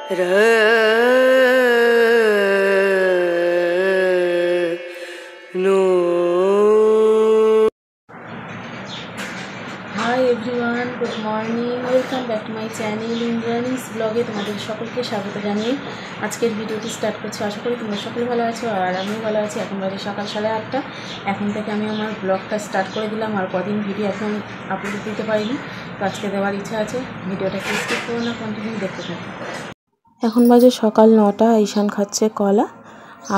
High everyone, good morning, welcome back to my channel Indrani's ব্লগে তোমাদের সকলকে স্বাগত জানিয়ে আজকের ভিডিওটি স্টার্ট করছি। আশা করি তোমরা সকলে ভালো আছো আর আমিও ভালো আছি। এখন বাজে সকাল 8:30। এখন থেকে আমি আমার ব্লগটা স্টার্ট করে দিলাম। আর কদিন ভিডিও এখন আপলোড দিতে পারিনি, তো আজকে দেওয়ার ইচ্ছা আছে। ভিডিওটাকে স্কিপ করো না, কন্টিনিউ দেখতে থাকো। এখন বাজে সকাল 9টা। ঈশান খাচ্ছে কলা,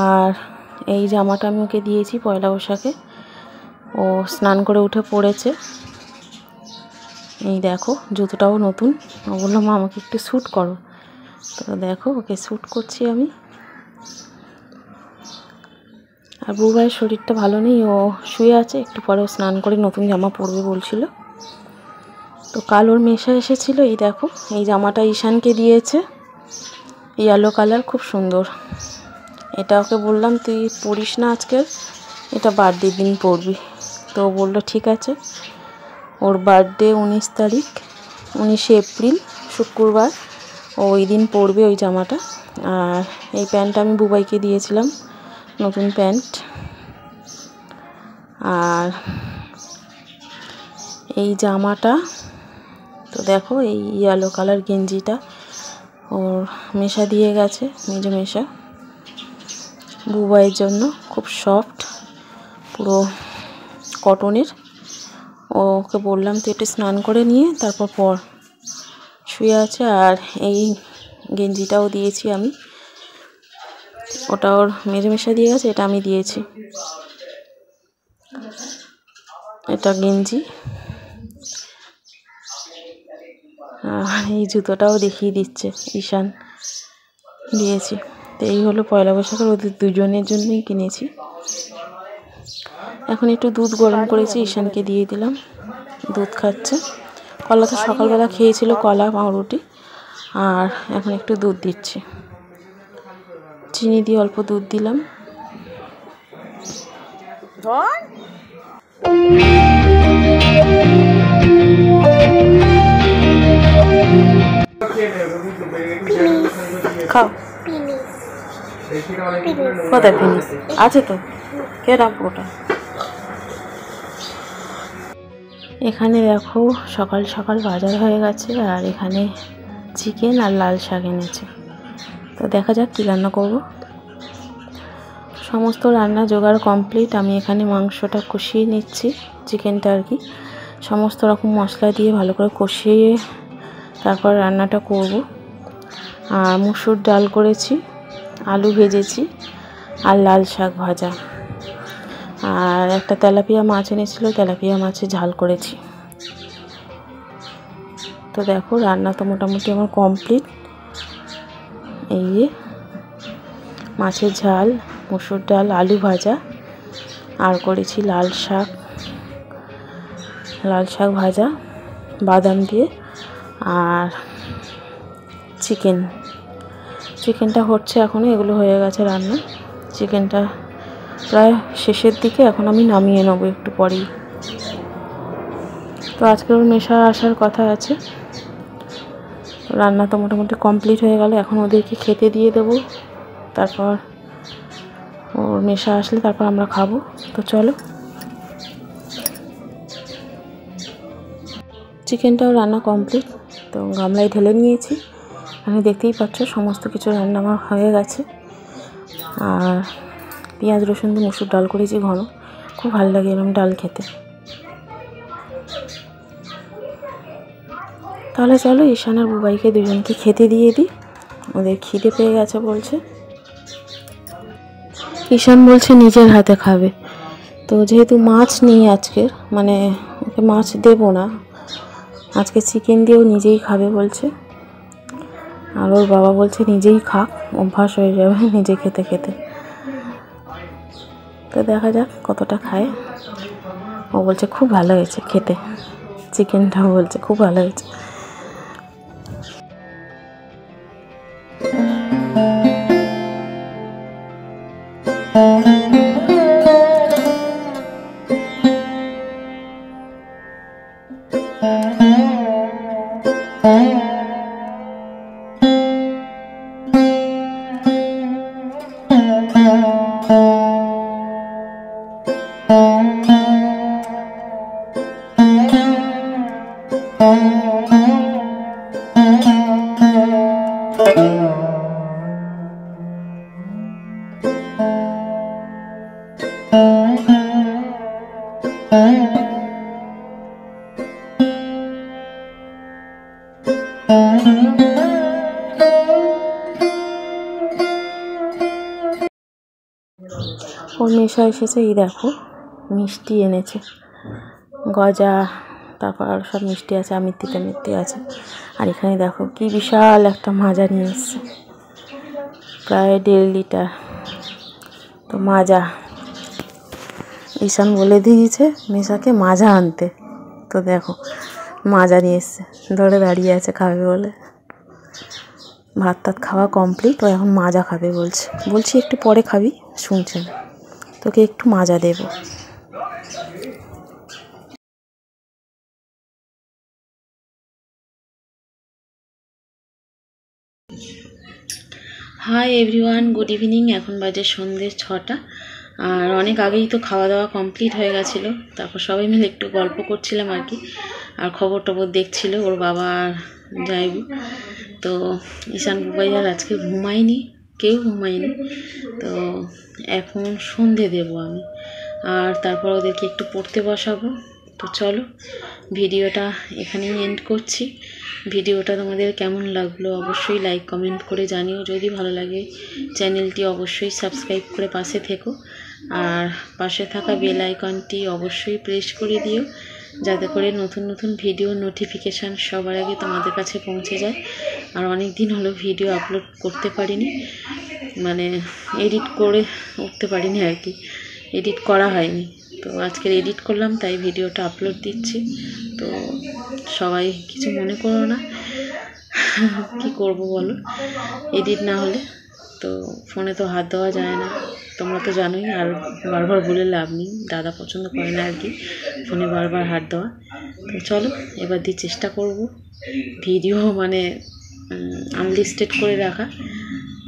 আর এই জামাটা আমি ওকে দিয়েছি পয়লা বৈশাখে। ও স্নান করে উঠে পড়েছে। এই দেখো, জুতোটাও নতুন। ও বললো মা আমাকে একটু শ্যুট করো, তো দেখো ওকে শ্যুট করছি আমি। আর বুবাইয়ের শরীরটা ভালো নেই, ও শুয়ে আছে, একটু পরে স্নান করে নতুন জামা পরবে বলছিল। তো কাল ওর মেশা এসেছিলো। এই দেখো, এই জামাটা ঈশানকে দিয়েছে, ইয়েলো কালার, খুব সুন্দর। এটা ওকে বললাম তুই পরিস না আজকে, এটা বার্থডে দিন পরবি। তো ও বললো ঠিক আছে। ওর বার্থডে 19 তারিখ, 19শে এপ্রিল, শুক্রবার। ওই দিন পরবে ওই জামাটা। আর এই প্যান্টটা আমি বুবাইকে দিয়েছিলাম, নতুন প্যান্ট। আর এই জামাটা তো দেখো, এই ইয়েলো কালার গেঞ্জিটা ওর মেশা দিয়ে গেছে, মেজো মেশা, বুবাইয়ের জন্য। খুব সফট, পুরো কটনের। ওকে বললাম তুই একটু স্নান করে নিয়ে তারপর পর, শুয়ে আছে। আর এই গেঞ্জিটাও দিয়েছি আমি, ওটা ওর মেজে মেশা দিয়ে গেছে, এটা আমি দিয়েছি। এটা গেঞ্জি। আর এই জুতোটাও দেখিয়ে দিচ্ছে, ঈশান দিয়েছি। তো এই হলো পয়লা বৈশাখের, ওদের দুজনের জন্যই কিনেছি। এখন একটু দুধ গরম করেছি, ঈশানকে দিয়ে দিলাম, দুধ খাচ্ছে। কলা তো সকালবেলা খেয়েছিল, কলা পাউরুটি। আর এখন একটু দুধ দিচ্ছি, চিনি দিয়ে অল্প দুধ দিলাম। খাও, কোথায় ফিনিস আছে তো, কে রাখবো ওটা। এখানে দেখো, সকাল সকাল বাজার হয়ে গেছে, আর এখানে চিকেন আর লাল শাক এনেছে। তো দেখা যাক কী রান্না করব। সমস্ত রান্না জোগাড় কমপ্লিট। আমি এখানে মাংসটা কষিয়ে নিচ্ছি, চিকেনটা আর কি, সমস্ত রকম মশলা দিয়ে ভালো করে কষিয়ে তারপর রান্নাটা করব। আর মুসুর ডাল করেছি, আলু ভেজেছি, আর লাল শাক ভাজা। আর একটা তেলাপিয়া মাছ এনেছিল, তেলাপিয়া মাছের ঝাল করেছি। তো দেখো, রান্না তো মোটামুটি আমার কমপ্লিট। এই যে মাছের ঝাল, মুসুর ডাল, আলু ভাজা, আর করেছি লাল শাক ভাজা বাদাম দিয়ে, আর চিকেনটা হচ্ছে এখনও, এগুলো হয়ে গেছে রান্না। চিকেনটা প্রায় শেষের দিকে, এখন আমি নামিয়ে নেবো একটু পরেই। তো আজকে ওর মেশা আসার কথা আছে। রান্না তো মোটামুটি কমপ্লিট হয়ে গেল, এখন ওদেরকে খেতে দিয়ে দেবো। তারপর ওর মেশা আসলে তারপর আমরা খাবো। তো চলো। চিকেনটাও রান্না কমপ্লিট, তো গামলায় ঢেলে নিয়েছি। আমি দেখতেই পাচ্ছ সমস্ত কিছু রান্না আমার হয়ে গেছে। আর পেঁয়াজ রসুন দিয়ে মুসুর ডাল করেছি ঘন, খুব ভালো লাগে এরকম ডাল খেতে। তাহলে চলো, ঈশান আর বুবাইকে দুজনকে খেতে দিয়ে দিই, ওদের খিদে পেয়ে গেছে বলছে। ঈশান বলছে নিজের হাতে খাবে। তো যেহেতু মাছ নেই আজকের, মানে ওকে মাছ দেবো না আজকে, চিকেন দিয়েও নিজেই খাবে বলছে। আর ওর বাবা বলছে নিজেই খাক, অভ্যাস হয়ে যাবে নিজে খেতে খেতে। তো দেখা যাক কতটা খায়। ও বলছে খুব ভালো হয়েছে খেতে, চিকেনটাও বলছে খুব ভালো হয়েছে। ওর মেশা এসেছে, এই দেখো মিষ্টি এনেছে, গজা, তারপর আরও সব মিষ্টি আছে, আমিত্তিতে মিষ্টি আছে। আর এখানে দেখো কি বিশাল একটা মাজা নিয়ে এসছে, প্রায় 1.5 লিটার। তো মাজা ঈশান বলে দিয়েছে মেশাকে মাজা আনতে, তো দেখো মাজা নিয়ে এসছে, ধরে দাঁড়িয়ে আছে খাবে বলে। ভাত টাত খাওয়া কমপ্লিট, ও এখন মাজা খাবে বলছি একটু পরে খাবি, শুনছেন, তোকে একটু মাজা দেব। Hi everyone, good evening. এখন বাজে সন্ধ্যে 6টা, আর অনেক আগেই তো খাওয়া দাওয়া কমপ্লিট হয়ে গেছিলো। তারপর সবাই মিলে একটু গল্প করছিলাম আর কি, আর খবর টবর দেখছিল ওর বাবা যাইবু। তো ঈশান বুবাই আর আজকে ঘুমায়নি, কেউ ঘুমায়নি। তো এখন সন্ধে দেবো আমি, আর তারপর ওদেরকে একটু পড়তে বসাবো। তো চলো ভিডিওটা এখানেই এন্ড করছি। ভিডিওটা তোমাদের কেমন লাগলো অবশ্যই লাইক কমেন্ট করে জানিও। যদি ভালো লাগে চ্যানেলটি অবশ্যই সাবস্ক্রাইব করে পাশে থেকো, আর পাশে থাকা বেল আইকনটি অবশ্যই প্রেস করে দিও, যাতে করে নতুন নতুন ভিডিও নোটিফিকেশান সবার আগে তোমাদের কাছে পৌঁছে যায়। আর অনেক দিন হলো ভিডিও আপলোড করতে পারিনি, মানে এডিট করে উঠতে পারিনি আর কি, এডিট করা হয়নি। তো আজকের এডিট করলাম, তাই ভিডিওটা আপলোড দিচ্ছি। তো সবাই কিছু মনে করো না, কি করব বলো, এডিট না হলে তো ফোনে তো হাত দেওয়া যায় না, তোমরা তো জানোই। আর বারবার বলে লাভ নেই, দাদা পছন্দ করে না আর কি ফোনে বারবার হাত দেওয়া। তো চলো এবার দিয়ে চেষ্টা করব ভিডিও মানে আনলিস্টেড করে রাখা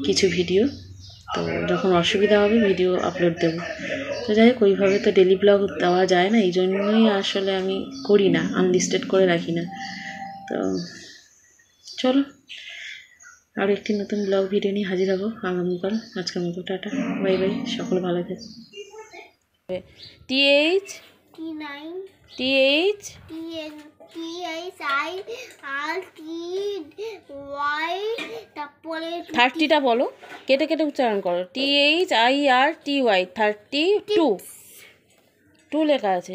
কিছু ভিডিও, তো যখন অসুবিধা হবে ভিডিও আপলোড দেবো। তো যাই হোক, ওইভাবে তো ডেলি ব্লগ দেওয়া যায় না, এই জন্যই আসলে আমি করি না, আনলিস্টেড করে রাখি না। তো চলো আরও একটি নতুন ব্লগ ভিডিও নিয়ে হাজির হবো আগামীকাল। আজকের মতো টাটা, বাই বাই, সকলে ভালো থেকো। TH 30টা বলো, কেটে কেটে উচ্চারণ করো। THIRTY 32 লেখা আছে,